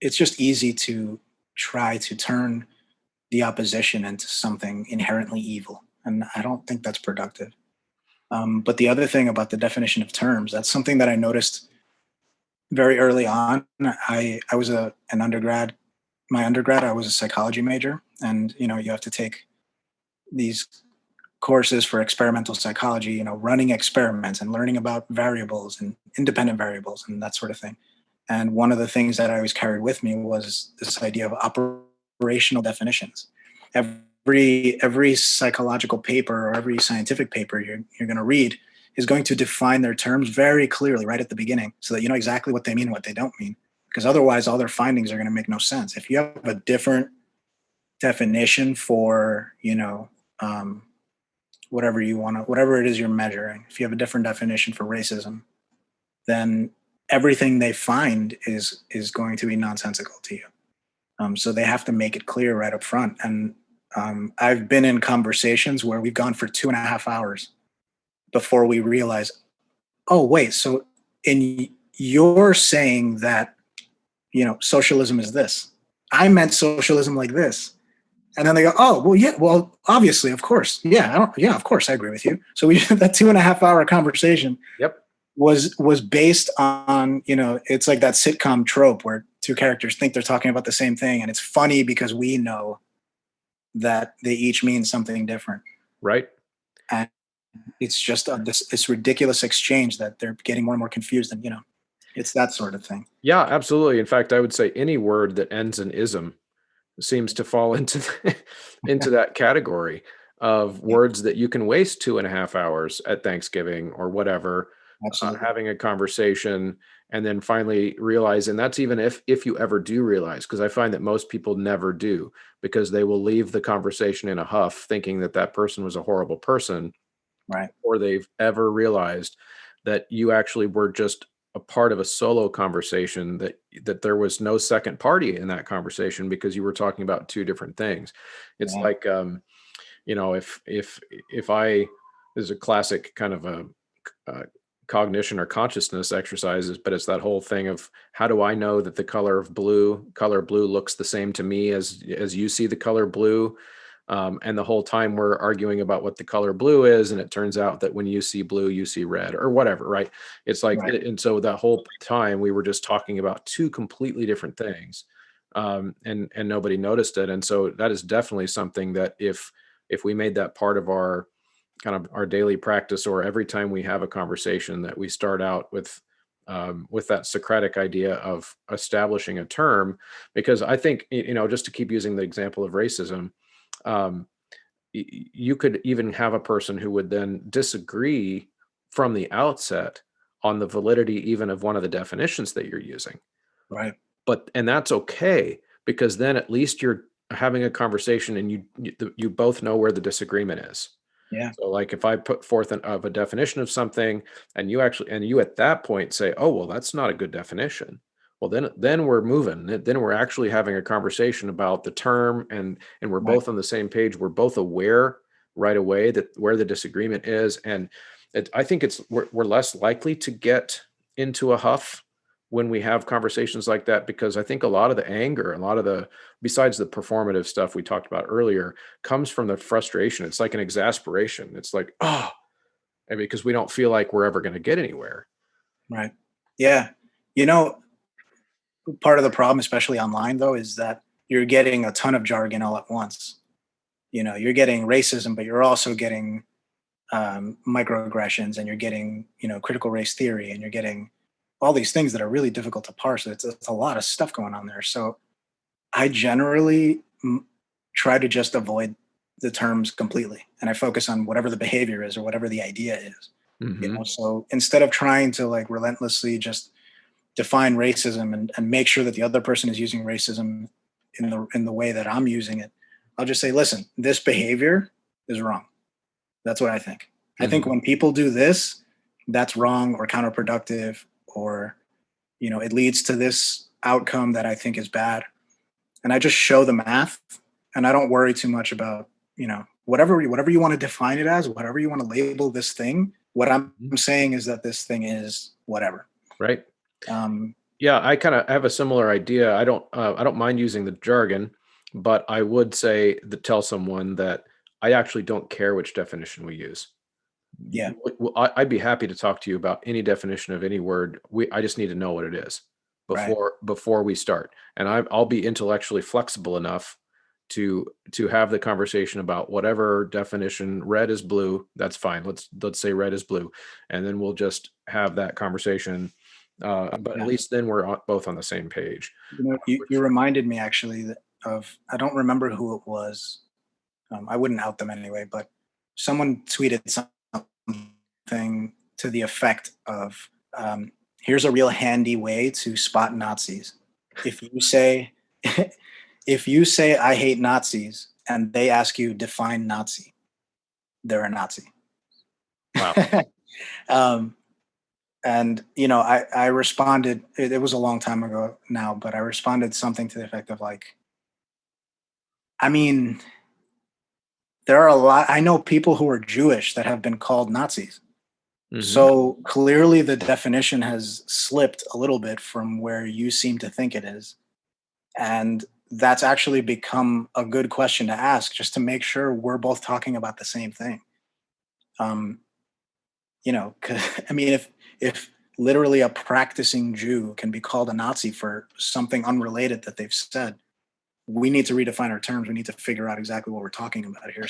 it's just easy to try to turn the opposition into something inherently evil, and I don't think that's productive. But the other thing about the definition of terms, that's something that I noticed very early on. I was an undergrad. My undergrad, I was a psychology major, and you have to take these courses for experimental psychology. Running experiments and learning about variables and independent variables and that sort of thing. And one of the things that I always carried with me was this idea of operational definitions. Every psychological paper or every scientific paper you're going to read is going to define their terms very clearly right at the beginning, so that you know exactly what they mean and what they don't mean. Because otherwise, all their findings are going to make no sense. If you have a different definition for whatever you want to, whatever it is you're measuring, if you have a different definition for racism, then everything they find is going to be nonsensical to you. So they have to make it clear right up front. And I've been in conversations where we've gone for 2.5 hours before we realize, oh wait, so you're saying that socialism is this. I meant socialism like this. And then they go, oh, well, yeah, well, obviously, of course. Yeah, of course, I agree with you. So that 2.5 hour conversation Yep. was based on, it's like that sitcom trope where two characters think they're talking about the same thing. And it's funny because we know that they each mean something different. Right. And it's just this ridiculous exchange that they're getting more and more confused. And, it's that sort of thing. Yeah, absolutely. In fact, I would say any word that ends in ism seems to fall into into that category of Yeah, words that you can waste 2.5 hours at Thanksgiving or whatever, absolutely. having a conversation, and then finally realize, and that's even if you ever do realize, because I find that most people never do, because they will leave the conversation in a huff thinking that that person was a horrible person, Right. or they've ever realized that you actually were just a part of a solo conversation, that there was no second party in that conversation because you were talking about two different things. It's Yeah. like, if I, this is a classic kind of a uh, cognition or consciousness exercises, but it's that whole thing of, how do I know that the color blue looks the same to me as you see the color blue? And the whole time we're arguing about what the color blue is, and it turns out that when you see blue, you see red or whatever, right? It's like, Right. and so that whole time we were just talking about two completely different things, and nobody noticed it. And so that is definitely something that if we made that part of our kind of our daily practice, or every time we have a conversation, that we start out with that Socratic idea of establishing a term, because I think, just to keep using the example of racism, um, you could even have a person who would then disagree from the outset on the validity even of one of the definitions that you're using. Right. And that's okay, because then at least you're having a conversation, and you both know where the disagreement is. Yeah. So, like, if I put forth a definition of something, and you at that point say, "Oh, well, that's not a good definition." Well, then we're moving. Then we're actually having a conversation about the term, and we're Right. both on the same page. We're both aware right away that where the disagreement is, and I think we're less likely to get into a huff when we have conversations like that, because I think a lot of the anger, a lot of the, besides the performative stuff we talked about earlier, comes from the frustration. It's like an exasperation. It's like, oh, and because we don't feel like we're ever going to get anywhere. Right. Yeah. You know, part of the problem, especially online, though, is that you're getting a ton of jargon all at once. You're getting racism, but you're also getting microaggressions, and you're getting, critical race theory, and you're getting all these things that are really difficult to parse. It's a lot of stuff going on there. So I generally try to just avoid the terms completely, and I focus on whatever the behavior is or whatever the idea is. Hmm. So instead of trying to like relentlessly just define racism and make sure that the other person is using racism in the way that I'm using it, I'll just say, listen, this behavior is wrong. That's what I think. I think Hmm. when people do this, that's wrong or counterproductive, or it leads to this outcome that I think is bad. And I just show the math, and I don't worry too much about, whatever you want to define it as, whatever you want to label this thing. What I'm saying is that this thing is whatever. Right. Um, Yeah, I kinda have a similar idea. I don't mind using the jargon, but I would say that tell someone that I actually don't care which definition we use. Yeah, I'd be happy to talk to you about any definition of any word. I just need to know what it is right. before we start. And I'll be intellectually flexible enough to have the conversation about whatever definition. Red is blue. That's fine. Let's say red is blue, and then we'll just have that conversation. But at Yeah. least then we're both on the same page. You know, you reminded me actually of, I don't remember who it was. I wouldn't out them anyway, but someone tweeted something to the effect of, "Here's a real handy way to spot Nazis. If you say, if you say I hate Nazis, and they ask you define Nazi, they're a Nazi." Wow. um, and I responded. It was a long time ago now, but I responded something to the effect of like, I mean, there are a lot. I know people who are Jewish that have been called Nazis. Hmm. So clearly, the definition has slipped a little bit from where you seem to think it is. And that's actually become a good question to ask just to make sure we're both talking about the same thing. Um, 'Cause, I mean, if literally a practicing Jew can be called a Nazi for something unrelated that they've said, we need to redefine our terms. We need to figure out exactly what we're talking about here.